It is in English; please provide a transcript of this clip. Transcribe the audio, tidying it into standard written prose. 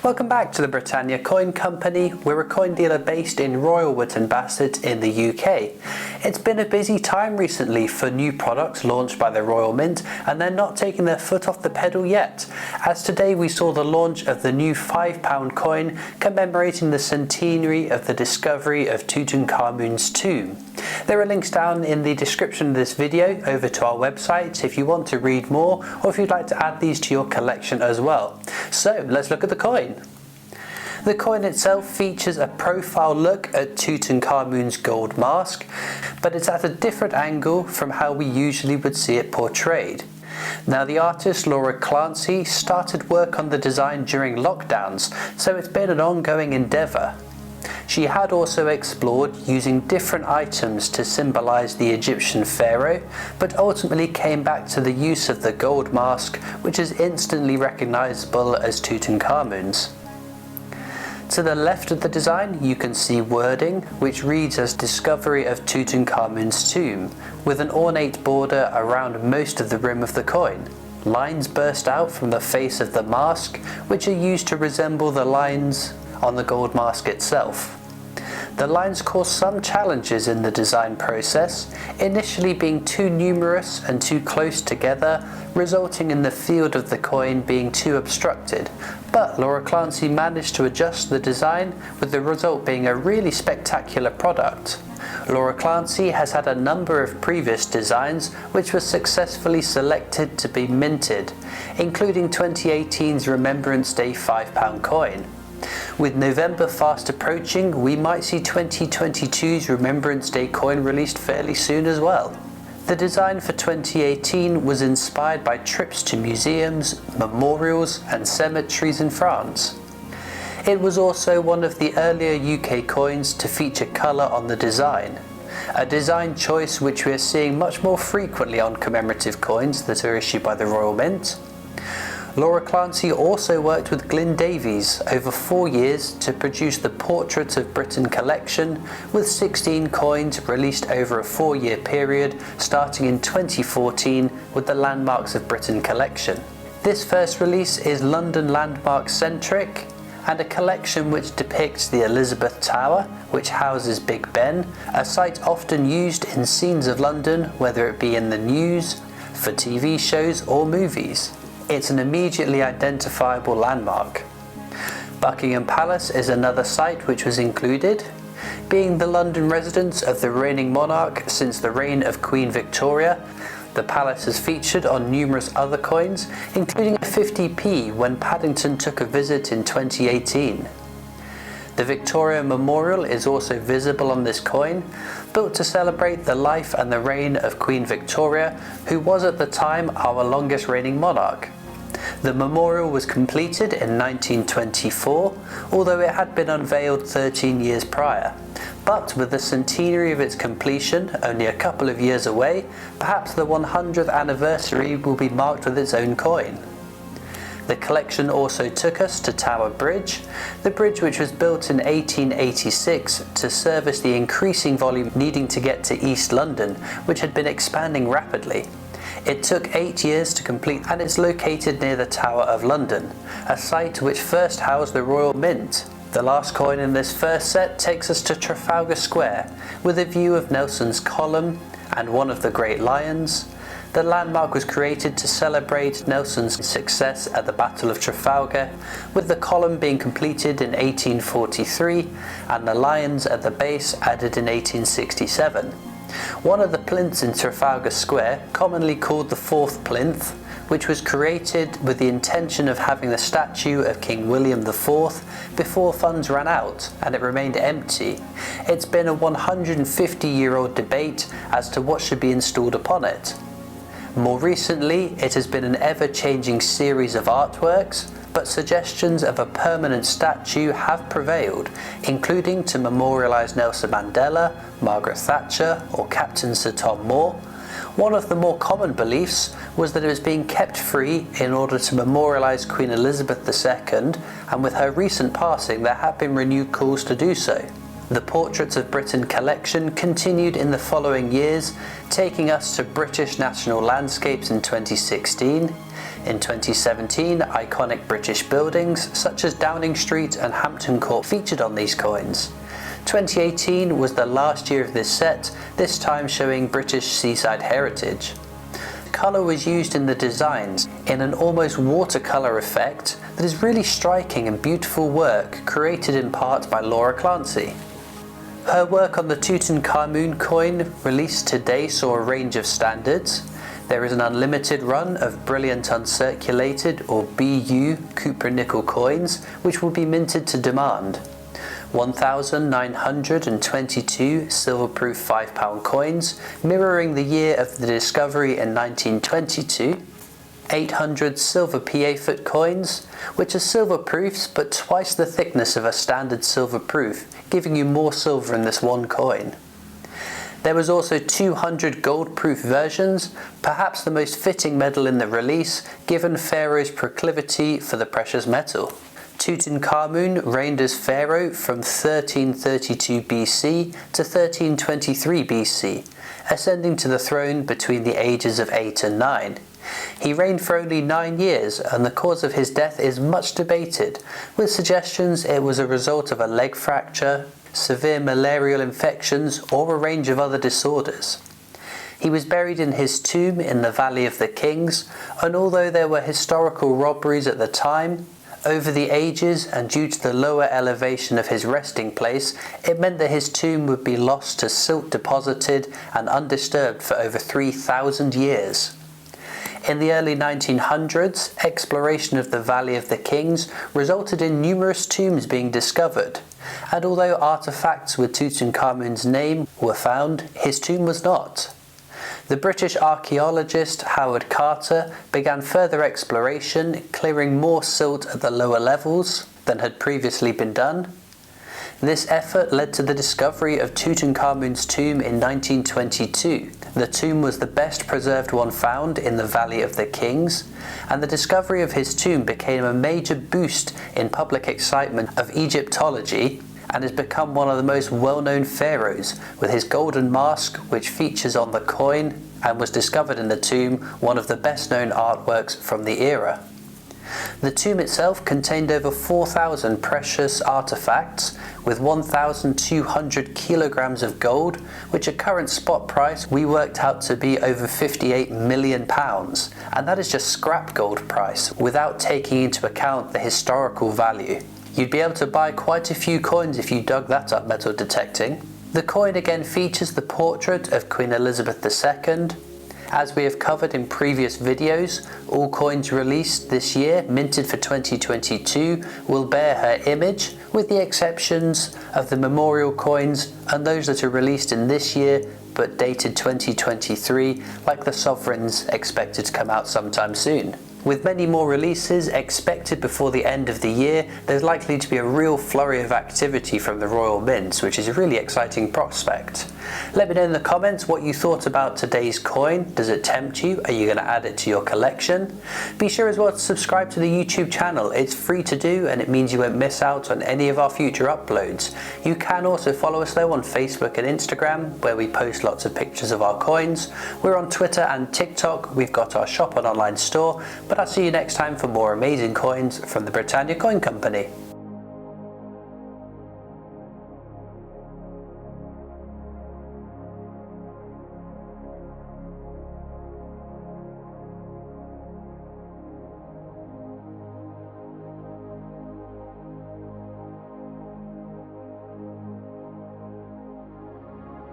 Welcome back to the Britannia Coin Company. We're a coin dealer based in Royal Wootton Bassett in the UK. It's been a busy time recently for new products launched by the Royal Mint, and they're not taking their foot off the pedal yet, as today we saw the launch of the new £5 coin commemorating the centenary of the discovery of Tutankhamun's tomb. There are links down in the description of this video over to our website if you want to read more, or if you'd like to add these to your collection as well. So let's look at the coin. The coin itself features a profile look at Tutankhamun's gold mask, but it's at a different angle from how we usually would see it portrayed. Now, the artist Laura Clancy started work on the design during lockdowns, so it's been an ongoing endeavour. She had also explored using different items to symbolise the Egyptian pharaoh, but ultimately came back to the use of the gold mask, which is instantly recognisable as Tutankhamun's. To the left of the design you can see wording which reads as Discovery of Tutankhamun's Tomb, with an ornate border around most of the rim of the coin. Lines burst out from the face of the mask, which are used to resemble the lines on the gold mask itself. The lines caused some challenges in the design process, initially being too numerous and too close together, resulting in the field of the coin being too obstructed. But Laura Clancy managed to adjust the design, with the result being a really spectacular product. Laura Clancy has had a number of previous designs which were successfully selected to be minted, including 2018's Remembrance Day £5 coin. With November fast approaching, we might see 2022's Remembrance Day coin released fairly soon as well. The design for 2018 was inspired by trips to museums, memorials and cemeteries in France. It was also one of the earlier UK coins to feature colour on the design, a design choice which we are seeing much more frequently on commemorative coins that are issued by the Royal Mint. Laura Clancy also worked with Glyn Davies over 4 years to produce the Portrait of Britain collection, with 16 coins released over a 4-year period starting in 2014 with the Landmarks of Britain collection. This first release is London landmark centric and a collection which depicts the Elizabeth Tower, which houses Big Ben, a site often used in scenes of London, whether it be in the news, for TV shows or movies. It's an immediately identifiable landmark. Buckingham Palace is another site which was included, being the London residence of the reigning monarch since the reign of Queen Victoria. The palace is featured on numerous other coins, including a 50p when Paddington took a visit in 2018. The Victoria Memorial is also visible on this coin, built to celebrate the life and the reign of Queen Victoria, who was at the time our longest reigning monarch. The memorial was completed in 1924, although it had been unveiled 13 years prior. But with the centenary of its completion only a couple of years away, perhaps the 100th anniversary will be marked with its own coin. The collection also took us to Tower Bridge, the bridge which was built in 1886 to service the increasing volume needing to get to East London, which had been expanding rapidly. It took 8 years to complete, and it's located near the Tower of London, a site which first housed the Royal Mint. The last coin in this first set takes us to Trafalgar Square, with a view of Nelson's column and one of the great lions. The landmark was created to celebrate Nelson's success at the Battle of Trafalgar, with the column being completed in 1843 and the lions at the base added in 1867. One of the plinths in Trafalgar Square, commonly called the fourth plinth, which was created with the intention of having the statue of King William IV before funds ran out, and it remained empty. It's been a 150-year-old debate as to what should be installed upon it. More recently, it has been an ever-changing series of artworks, but suggestions of a permanent statue have prevailed, including to memorialise Nelson Mandela, Margaret Thatcher or Captain Sir Tom Moore. One of the more common beliefs was that it was being kept free in order to memorialise Queen Elizabeth II, and with her recent passing there have been renewed calls to do so. The Portraits of Britain collection continued in the following years, taking us to British national landscapes in 2016. In 2017, iconic British buildings such as Downing Street and Hampton Court featured on these coins. 2018 was the last year of this set, this time showing British seaside heritage. Colour was used in the designs in an almost watercolour effect that is really striking and beautiful work created in part by Laura Clancy. Her work on the Tutankhamun coin released today saw a range of standards. There is an unlimited run of brilliant uncirculated or BU copper nickel coins which will be minted to demand. 1,922 silver-proof £5 coins mirroring the year of the discovery in 1922. 800 silver PA foot coins, which are silver proofs but twice the thickness of a standard silver proof, giving you more silver in this one coin. There was also 200 gold proof versions, perhaps the most fitting medal in the release given Pharaoh's proclivity for the precious metal. Tutankhamun reigned as pharaoh from 1332 BC to 1323 BC, ascending to the throne between the ages of 8 and 9. He reigned for only 9 years, and the cause of his death is much debated, with suggestions it was a result of a leg fracture, severe malarial infections, or a range of other disorders. He was buried in his tomb in the Valley of the Kings, and although there were historical robberies at the time, over the ages and due to the lower elevation of his resting place, it meant that his tomb would be lost to silt deposited and undisturbed for over 3,000 years. In the early 1900s, exploration of the Valley of the Kings resulted in numerous tombs being discovered, and although artefacts with Tutankhamun's name were found, his tomb was not. The British archaeologist Howard Carter began further exploration, clearing more silt at the lower levels than had previously been done. This effort led to the discovery of Tutankhamun's tomb in 1922. The tomb was the best preserved one found in the Valley of the Kings, and the discovery of his tomb became a major boost in public excitement of Egyptology, and has become one of the most well-known pharaohs, with his golden mask which features on the coin and was discovered in the tomb, one of the best-known artworks from the era. The tomb itself contained over 4,000 precious artifacts with 1,200 kilograms of gold, which at current spot price we worked out to be over £58 million, and that is just scrap gold price without taking into account the historical value. You'd be able to buy quite a few coins if you dug that up metal detecting. The coin again features the portrait of Queen Elizabeth II. As we have covered in previous videos, all coins released this year, minted for 2022, will bear her image, with the exceptions of the memorial coins and those that are released in this year but dated 2023, like the sovereigns expected to come out sometime soon. With many more releases expected before the end of the year, there's likely to be a real flurry of activity from the Royal Mint, which is a really exciting prospect. Let me know in the comments what you thought about today's coin. Does it tempt you? Are you going to add it to your collection? Be sure as well to subscribe to the YouTube channel. It's free to do and it means you won't miss out on any of our future uploads. You can also follow us though on Facebook and Instagram, where we post lots of pictures of our coins. We're on Twitter and TikTok. We've got our shop and online store. But I'll see you next time for more amazing coins from the Britannia Coin Company.